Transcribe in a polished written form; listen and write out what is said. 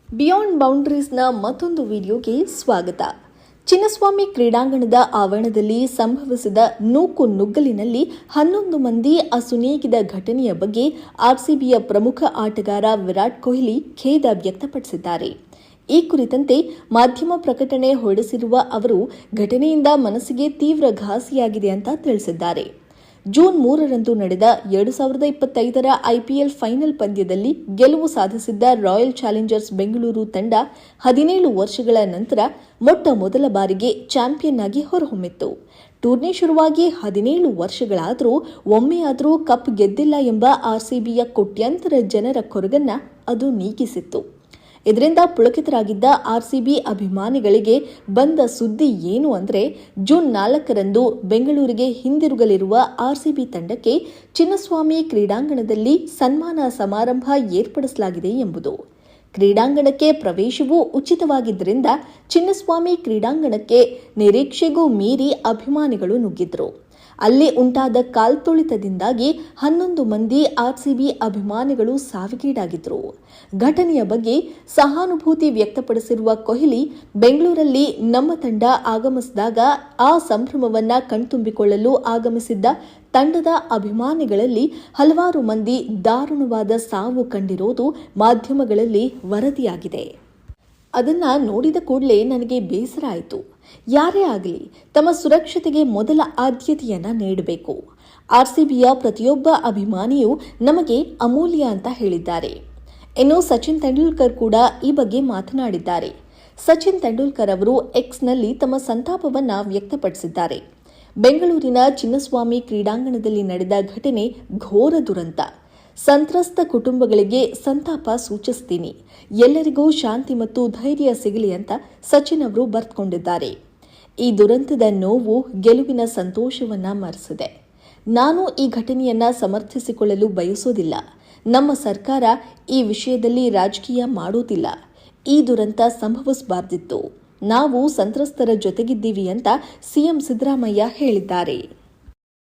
Beyond ಬೌಂಡರೀಸ್ನ ಮತ್ತೊಂದು ವಿಡಿಯೋಗೆ ಸ್ವಾಗತ. ಚಿನ್ನಸ್ವಾಮಿ ಕ್ರೀಡಾಂಗಣದ ಆವರಣದಲ್ಲಿ ಸಂಭವಿಸಿದ ನೂಕುನುಗ್ಗಲಿನಲ್ಲಿ 11 ಮಂದಿ ಅಸುನೀಗಿದ ಘಟನೆಯ ಬಗ್ಗೆ ಆರ್ಸಿಬಿಯ ಪ್ರಮುಖ ಆಟಗಾರ ವಿರಾಟ್ ಕೊಹ್ಲಿ ಖೇದ ವ್ಯಕ್ತಪಡಿಸಿದ್ದಾರೆ. ಈ ಕುರಿತಂತೆ ಮಾಧ್ಯಮ ಪ್ರಕಟಣೆ ಹೊರಡಿಸಿರುವ ಅವರು ಘಟನೆಯಿಂದ ಮನಸ್ಸಿಗೆ ತೀವ್ರ ಘಾಸಿಯಾಗಿದೆ ಅಂತ ತಿಳಿಸಿದ್ದಾರೆ. ಜೂನ್ 3ರಂದು ನಡೆದ 2025ರ ಐಪಿಎಲ್ ಫೈನಲ್ ಪಂದ್ಯದಲ್ಲಿ ಗೆಲುವು ಸಾಧಿಸಿದ್ದ ರಾಯಲ್ ಚಾಲೆಂಜರ್ಸ್ ಬೆಂಗಳೂರು ತಂಡ 17 ವರ್ಷಗಳ ನಂತರ ಮೊದಲ ಬಾರಿಗೆ ಚಾಂಪಿಯನ್ ಆಗಿ ಹೊರಹೊಮ್ಮಿತ್ತು. ಟೂರ್ನಿ ಶುರುವಾಗಿ 17 ವರ್ಷಗಳಾದರೂ ಒಮ್ಮೆಯಾದರೂ ಕಪ್ ಗೆದ್ದಿಲ್ಲ ಎಂಬ ಆರ್ಸಿಬಿಯ ಕೋಟ್ಯಾಂತರ ಜನರ ಕೊರಗನ್ನ ಅದು ನೀಗಿಸಿತ್ತು. ಇದರಿಂದ ಪುಳಕಿತರಾಗಿದ್ದ ಆರ್ಸಿಬಿ ಅಭಿಮಾನಿಗಳಿಗೆ ಬಂದ ಸುದ್ದಿ ಏನು ಅಂದರೆ, ಜೂನ್ 4ರಂದು ಬೆಂಗಳೂರಿಗೆ ಹಿಂದಿರುಗಲಿರುವ ಆರ್ಸಿಬಿ ತಂಡಕ್ಕೆ ಚಿನ್ನಸ್ವಾಮಿ ಕ್ರೀಡಾಂಗಣದಲ್ಲಿ ಸನ್ಮಾನ ಸಮಾರಂಭ ಏರ್ಪಡಿಸಲಾಗಿದೆ ಎಂಬುದು. ಕ್ರೀಡಾಂಗಣಕ್ಕೆ ಪ್ರವೇಶವೂ ಉಚಿತವಾಗಿದ್ದರಿಂದ ಚಿನ್ನಸ್ವಾಮಿ ಕ್ರೀಡಾಂಗಣಕ್ಕೆ ನಿರೀಕ್ಷೆಗೂ ಮೀರಿ ಅಭಿಮಾನಿಗಳು ನುಗ್ಗಿದ್ರು. ಅಲ್ಲಿ ಉಂಟಾದ ಕಾಲ್ತುಳಿತದಿಂದಾಗಿ 11 ಮಂದಿ ಆರ್ಸಿಬಿ ಅಭಿಮಾನಿಗಳು ಸಾವಿಗೀಡಾಗಿದ್ರು. ಘಟನೆಯ ಬಗ್ಗೆ ಸಹಾನುಭೂತಿ ವ್ಯಕ್ತಪಡಿಸಿರುವ ಕೊಹ್ಲಿ, ಬೆಂಗಳೂರಲ್ಲಿ ನಮ್ಮ ತಂಡ ಆಗಮಿಸಿದಾಗ ಆ ಸಂಭ್ರಮವನ್ನ ಕಣ್ತುಂಬಿಕೊಳ್ಳಲು ಆಗಮಿಸಿದ್ದ ತಂಡದ ಅಭಿಮಾನಿಗಳಲ್ಲಿ ಹಲವಾರು ಮಂದಿ ದಾರುಣವಾದ ಸಾವು ಕಂಡಿರೋದು ಮಾಧ್ಯಮಗಳಲ್ಲಿ ವರದಿಯಾಗಿದೆ. ಅದನ್ನ ನೋಡಿದ ಕೂಡಲೇ ನನಗೆ ಬೇಸರ ಆಯಿತು. ಯಾರೇ ಆಗಲಿ ತಮ್ಮ ಸುರಕ್ಷತೆಗೆ ಮೊದಲ ಆದ್ಯತೆಯನ್ನ ನೀಡಬೇಕು. ಆರ್ಸಿಬಿಯ ಪ್ರತಿಯೊಬ್ಬ ಅಭಿಮಾನಿಯೂ ನಮಗೆ ಅಮೂಲ್ಯ ಅಂತ ಹೇಳಿದ್ದಾರೆ. ಇನ್ನು ಸಚಿನ್ ತೆಂಡೂಲ್ಕರ್ ಕೂಡ ಈ ಬಗ್ಗೆ ಮಾತನಾಡಿದ್ದಾರೆ. ಸಚಿನ್ ತೆಂಡೂಲ್ಕರ್ ಅವರು ಎಕ್ಸ್ನಲ್ಲಿ ತಮ್ಮ ಸಂತಾಪವನ್ನ ವ್ಯಕ್ತಪಡಿಸಿದ್ದಾರೆ. ಬೆಂಗಳೂರಿನ ಚಿನ್ನಸ್ವಾಮಿ ಕ್ರೀಡಾಂಗಣದಲ್ಲಿ ನಡೆದ ಘಟನೆ ಘೋರ ದುರಂತ. ಸಂತ್ರಸ್ತ ಕುಟುಂಬಗಳಿಗೆ ಸಂತಾಪ ಸೂಚಿಸ್ತೀನಿ. ಎಲ್ಲರಿಗೂ ಶಾಂತಿ ಮತ್ತು ಧೈರ್ಯ ಸಿಗಲಿ ಅಂತ ಸಚಿನ್ ಅವರು ಬರೆದುಕೊಂಡಿದ್ದಾರೆ. ಈ ದುರಂತದ ನೋವು ಗೆಲುವಿನ ಸಂತೋಷವನ್ನ ಮರೆಸಿದೆ. ನಾನು ಈ ಘಟನೆಯನ್ನ ಸಮರ್ಥಿಸಿಕೊಳ್ಳಲು ಬಯಸೋದಿಲ್ಲ. ನಮ್ಮ ಸರ್ಕಾರ ಈ ವಿಷಯದಲ್ಲಿ ರಾಜಕೀಯ ಮಾಡೋದಿಲ್ಲ. ಈ ದುರಂತ ಸಂಭವಿಸಬಾರ್ದಿತ್ತು. ನಾವು ಸಂತ್ರಸ್ತರ ಜೊತೆಗಿದ್ದೀವಿ ಅಂತ ಸಿಎಂ ಸಿದ್ದರಾಮಯ್ಯ ಹೇಳಿದ್ದಾರೆ.